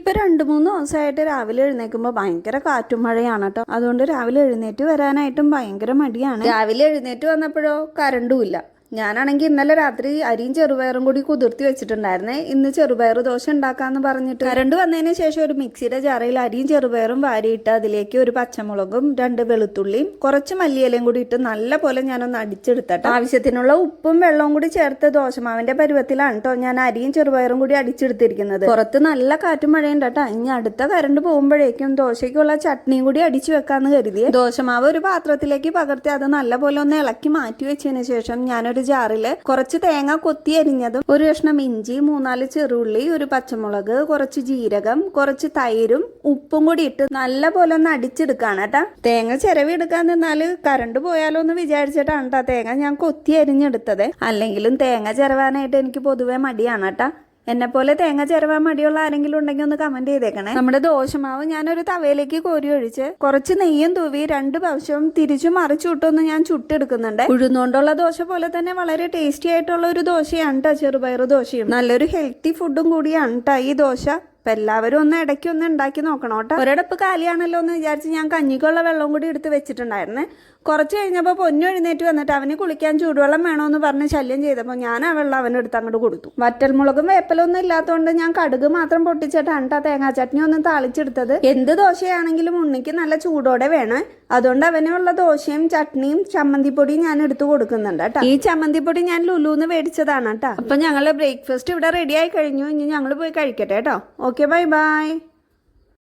ഇപ്പൊ 2-3 ദിവസമായിട്ട് രാവിലെ എഴുന്നേൽക്കുമ്പോൾ ഭയങ്കര കാറ്റും മഴയാണ് കേട്ടോ. അതുകൊണ്ട് രാവിലെ എഴുന്നേറ്റ് വരാനായിട്ടും ഭയങ്കര മടിയാണ്. രാവിലെ എഴുന്നേറ്റ് വന്നപ്പോഴോ കറണ്ടും ഇല്ല. ഞാനാണെങ്കിൽ ഇന്നലെ രാത്രി അരിയും ചെറുപയറും കൂടി കുതിർത്തി വെച്ചിട്ടുണ്ടായിരുന്നേ. ഇന്ന് ചെറുപയർ ദോശ ഉണ്ടാക്കാന്ന് പറഞ്ഞിട്ട് കറണ്ട് വന്നതിന് ശേഷം ഒരു മിക്സിയുടെ ജാറയിൽ അരിയും ചെറുപയറും വാരിയിട്ട് അതിലേക്ക് ഒരു പച്ചമുളകും 2 വെളുത്തുള്ളിയും കുറച്ച് മല്ലിയിലയും കൂടി ഇട്ട് നല്ല പോലെ ഞാനൊന്ന് അടിച്ചെടുത്തട്ടെ. ആവശ്യത്തിനുള്ള ഉപ്പും വെള്ളവും കൂടി ചേർത്ത് ദോശമാവിന്റെ പരുവത്തിലാണ് കേട്ടോ ഞാൻ അരിയും ചെറുപയറും കൂടി അടിച്ചെടുത്തിരിക്കുന്നത്. പുറത്ത് നല്ല കാറ്റും മഴയുണ്ട് കേട്ടോ. ഇനി അടുത്ത കറണ്ട് പോകുമ്പോഴേക്കും ദോശയ്ക്കുള്ള ചട്നിയും കൂടി അടിച്ചു വെക്കാന്ന് കരുതിയേ. ദോശമാവ് ഒരു പാത്രത്തിലേക്ക് പകർത്തി അത് നല്ല പോലെ ഒന്ന് ഇളക്കി മാറ്റി വെച്ചതിന് ശേഷം ഞാനൊരു ജാറില് കുറച്ച് തേങ്ങ കൊത്തി അരിഞ്ഞതും ഒരു കഷ്ണം ഇഞ്ചി 3-4 ചെറുള്ളി ഒരു പച്ചമുളക് കുറച്ച് ജീരകം കുറച്ച് തൈരും ഉപ്പും കൂടി ഇട്ട് നല്ല പോലെ ഒന്ന് അടിച്ചെടുക്കാണ് കേട്ടാ. തേങ്ങ ചിരവി എടുക്കാൻ നിന്നാല് കറണ്ട് പോയാലോ എന്ന് വിചാരിച്ചിട്ടാണ് കേട്ടാ തേങ്ങ ഞാൻ കൊത്തി അരിഞ്ഞെടുത്തത്. അല്ലെങ്കിലും തേങ്ങ ചിരവാനായിട്ട് എനിക്ക് പൊതുവെ മടിയാണ് കേട്ടാ. എന്നെ പോലെ തേങ്ങ ചിരവാൻ മടിയുള്ള ആരെങ്കിലും ഉണ്ടെങ്കിൽ ഒന്ന് കമന്റ് ചെയ്തേക്കണേ. നമ്മുടെ ദോശമാവ് ഞാനൊരു തവയിലേക്ക് കോരി ഒഴിച്ച് കുറച്ച് നെയ്യും തൂവി 2 പ്രാവശ്യം തിരിച്ചു മറിച്ചുവിട്ടൊന്ന് ഞാൻ ചുട്ടെടുക്കുന്നുണ്ട്. ഉഴുന്നുകൊണ്ടുള്ള ദോശ പോലെ തന്നെ വളരെ ടേസ്റ്റി ആയിട്ടുള്ള ഒരു ദോശയാണ് കേട്ടോ ചെറുപയർ ദോശയും. നല്ലൊരു ഹെൽത്തി ഫുഡും കൂടിയാണ് കേട്ടോ ഈ ദോശ. അപ്പൊ എല്ലാവരും ഒന്ന് ഇടയ്ക്ക് ഒന്ന് ഉണ്ടാക്കി നോക്കണം കേട്ടോ. ഒരിടപ്പ് കാലിയാണല്ലോ എന്ന് വിചാരിച്ച് ഞാൻ കഞ്ഞിക്കുള്ള വെള്ളം കൂടി എടുത്ത് വെച്ചിട്ടുണ്ടായിരുന്നേ. കുറച്ച് കഴിഞ്ഞപ്പോൾ പൊന്നു എഴുന്നേറ്റ് വന്നിട്ട് അവന് കുളിക്കാൻ ചൂടുവെള്ളം വേണമെന്ന് പറഞ്ഞ് ശല്യം ചെയ്തപ്പോൾ ഞാൻ ആ വെള്ളം അവനെടുത്ത് അങ്ങോട്ട് കൊടുത്തു. വറ്റൽമുളകും വേപ്പലൊന്നും ഇല്ലാത്തതുകൊണ്ട് ഞാൻ കടുക് മാത്രം പൊട്ടിച്ചിട്ടാണ് കേട്ടോ തേങ്ങാ ചട്നി ഒന്നും താളിച്ചെടുത്തത്. എന്ത് ദോശയാണെങ്കിലും ഉണ്ണിക്ക് നല്ല ചൂടോടെ വേണം. അതുകൊണ്ട് അവനുള്ള ദോശയും ചട്നിയും ചമ്മന്തിപ്പൊടിയും ഞാൻ എടുത്തു കൊടുക്കുന്നുണ്ട് കേട്ടോ. ഈ ചമ്മന്തിപ്പൊടി ഞാൻ ലുലുന്ന് മേടിച്ചതാണ് കേട്ടോ. അപ്പൊ ഞങ്ങള് ബ്രേക്ക്ഫാസ്റ്റ് ഇവിടെ റെഡി ആയി കഴിഞ്ഞു. ഇനി ഞങ്ങൾ പോയി കഴിക്കട്ടെ കേട്ടോ. Okay, bye bye.